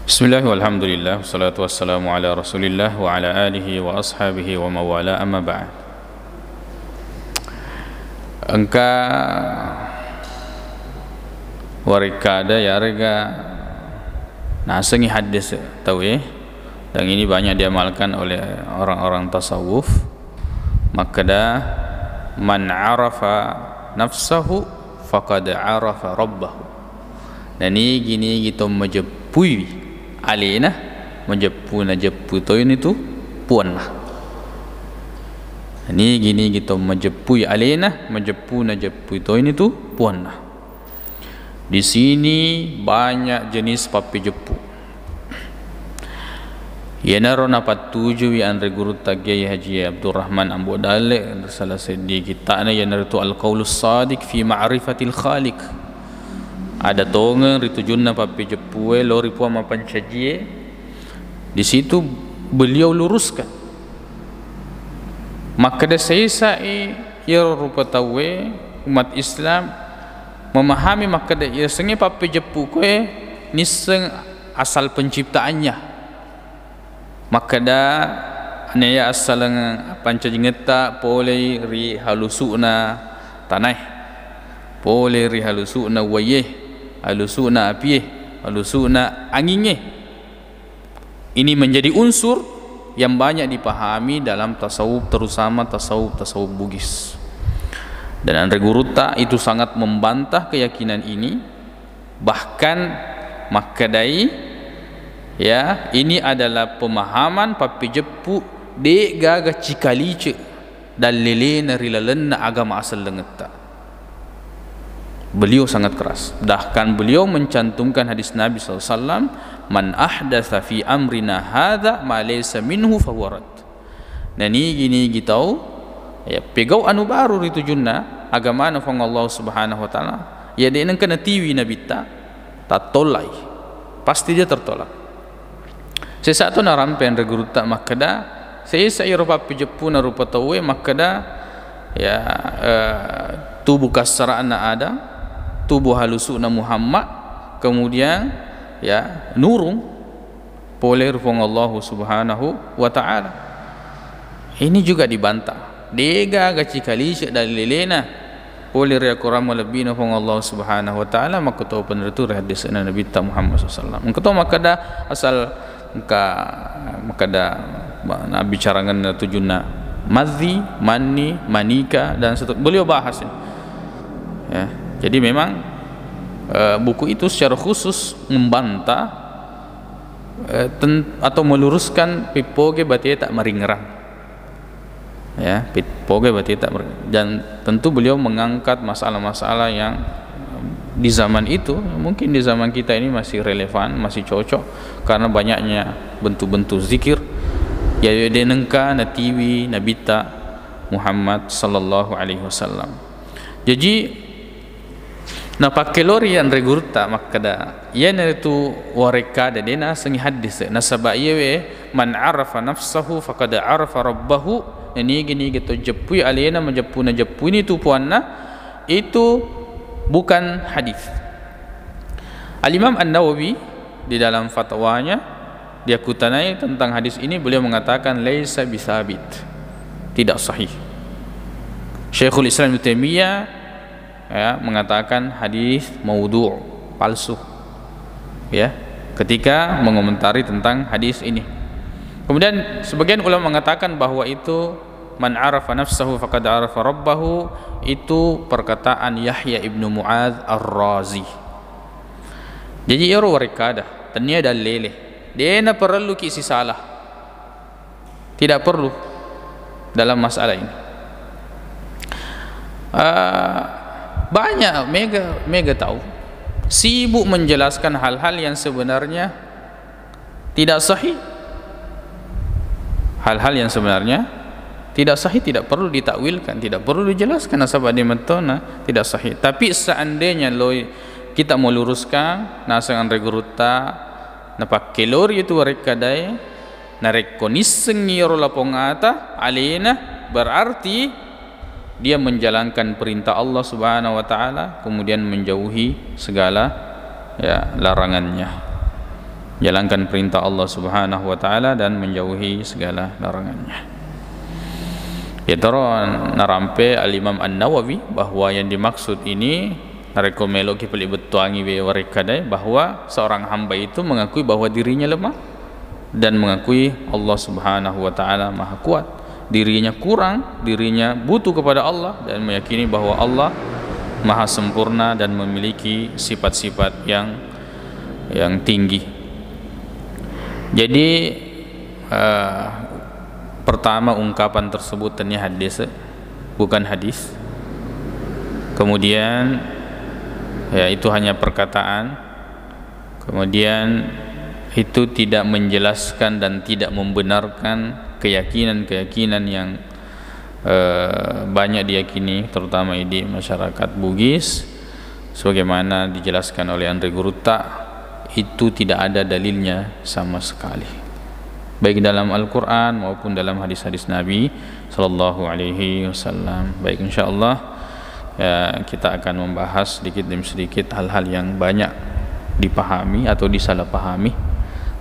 Bismillah walhamdulillah wassalatu wassalamu ala rasulillah wa ala alihi wa ashabihi wa mawala amma ba'd. Engka warikada ya rega nasengi hadis tahu ya, dan ini banyak diamalkan oleh orang-orang tasawuf. Maka dah man arafa nafsahu faqad arafa rabbahu. Dan ini gini kita menjepui alina menjepu to ini tu puan lah. Ini gini kita menjepui alina menjepu to ini tu puan lah. Di sini banyak jenis papi jepu. Yana rona patuju wi andre guru Kiai Haji Abdurrahman Ambo Dalek salah sedi kita na yana tu al-qaulus sadiq fi ma'rifatil khaliq. Ada tonga ritu junna papi jepue lori puan mapan cajie. Di situ beliau luruskan. Maka da sai ya rupa tawe umat Islam memahami maka da ya sengi papi jepu koe niseng asal penciptaannya. Maka da anaya asal panca jingeta pole ri halusuna tanah. Pole ri halusuna waye. Halusuna api, halusuna anginnya. Ini menjadi unsur yang banyak dipahami dalam tasawuf, terutama tasawuf Bugis. Dan Andre Guruta itu sangat membantah keyakinan ini. Bahkan makadai ya, ini adalah pemahaman papi jepu de gaga cikalice dalilena rilalena agama asal lengeta. Beliau sangat keras. Bahkan beliau mencantumkan hadis Nabi SAW, man ahdatha fi amrina hadha ma laysa minhu fawarat. Dan ini gini gitau ya, pegau anu baru itu junna agama na fang Allah Subhanahu wa taala ya de nang kana tiwi nabi ta tolai pasti dia tertolak. Sesaat na rampen reguruta makada saya rupa pijepu na rupa tawe makada ya tubuh kasarana ada tubuh halusuna Muhammad, kemudian ya nurung poler fong Allah Subhanahu wa taala. Ini juga dibantah. Dega gacikali dari lelena poler ya Quran lebih na fong Allah Subhanahu wa taala maka tahu penertu hadis Nabi Muhammad sallallahu alaihi wasallam. Maka tahu makada asal makada Nabi carangan tujuna madhi, mani, manika dan seterusnya. Beliau bahas ini. Ya. Jadi memang buku itu secara khusus membantah atau meluruskan pipoge batia tak meringerang. Ya, pipoge batia tak meringerang. Dan tentu beliau mengangkat masalah-masalah yang di zaman itu, mungkin di zaman kita ini masih relevan, masih cocok karena banyaknya bentuk-bentuk zikir ya denengka natiwi nabita Muhammad sallallahu alaihi wasallam. Jadi na pakai lori yang regurta makada yana itu wareka da dena sengi hadis na sabaiye man arafa nafsahu faqad arafa rabbahu. Ini gini gitu jepui alena menjepu na jepu ini tu puanna itu bukan hadis. Al-Imam An-Nawawi di dalam fatwanya dia kutanai tentang hadis ini, beliau mengatakan laisa bisabit, tidak sahih. Syekhul Islam Ibnu Taimiyah ya mengatakan hadis maudhu', palsu ya ketika mengomentari tentang hadis ini. Kemudian sebagian ulama mengatakan bahwa itu man arafa nafsahu faqad arafa rabbahu itu perkataan Yahya ibnu Mu'adz Ar-Razi. Jadi iro warikada tanya dalile dia na perlu kisi salah, tidak perlu dalam masalah ini. Banyak mega tahu sibuk menjelaskan hal-hal yang sebenarnya tidak sahih, hal-hal yang sebenarnya tidak sahih, tidak perlu ditakwilkan, tidak perlu dijelaskan asal di mentona tidak sahih. Tapi seandainya kita mau luruskan nasangan reguruta napak kelori itu rekadai narekoniseng ngiro lapongata alena berarti dia menjalankan perintah Allah Subhanahu wa taala kemudian menjauhi segala ya larangannya. jalankan perintah Allah Subhanahu wa taala dan menjauhi segala larangannya. Ya taron narampe al-Imam An-Nawawi bahwa yang dimaksud ini narekomelo ki peli betuangi be warekadai bahwa seorang hamba itu mengakui bahwa dirinya lemah dan mengakui Allah Subhanahu wa taala Maha Kuat. Dirinya kurang, dirinya butuh kepada Allah dan meyakini bahwa Allah Maha sempurna dan memiliki sifat-sifat yang tinggi. Jadi pertama ungkapan tersebut ternyata hadis, bukan hadis. Kemudian ya itu hanya perkataan. Kemudian itu tidak menjelaskan dan tidak membenarkan keyakinan-keyakinan yang banyak diyakini terutama di masyarakat Bugis, sebagaimana dijelaskan oleh Andre Gurutta. Itu tidak ada dalilnya sama sekali, baik dalam Al-Quran maupun dalam hadis-hadis Nabi Sallallahu Alaihi Wasallam. Baik, insyaallah ya, kita akan membahas sedikit demi sedikit hal-hal yang banyak dipahami atau disalahpahami,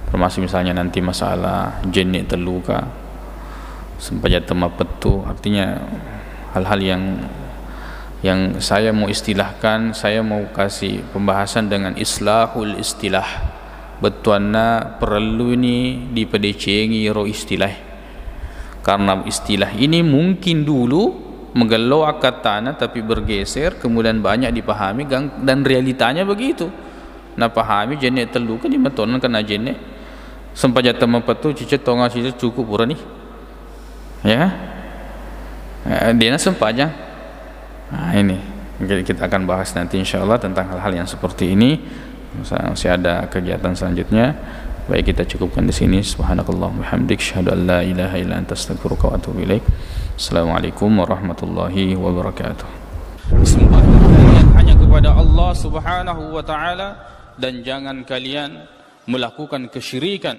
termasuk misalnya nanti masalah jenik terluka sempajat tema petu, artinya hal-hal yang saya mau istilahkan, saya mau kasih pembahasan dengan islahul istilah. Betuanna perlu ini dipedecengi ro istilah, karena istilah ini mungkin dulu menggelau katana tapi bergeser kemudian banyak dipahami dan realitanya begitu. Nah pahami jenek telu kan dimetonan kena jenek sempajat tema petu cicet tonga cicet cukup pura nih ya dia sempajang. Nah ini kita akan bahas nanti insyaallah tentang hal-hal yang seperti ini. Masih ada kegiatan selanjutnya. Baik, kita cukupkan di sini. Subhanakallahumma bihamdik, asyhadu an la ilaha illa anta, astaghfiruka wa atubu ilaik. Assalamualaikum warahmatullahi wabarakatuh. Sembah kalian hanya kepada Allah Subhanahu wa taala dan jangan kalian melakukan kesyirikan.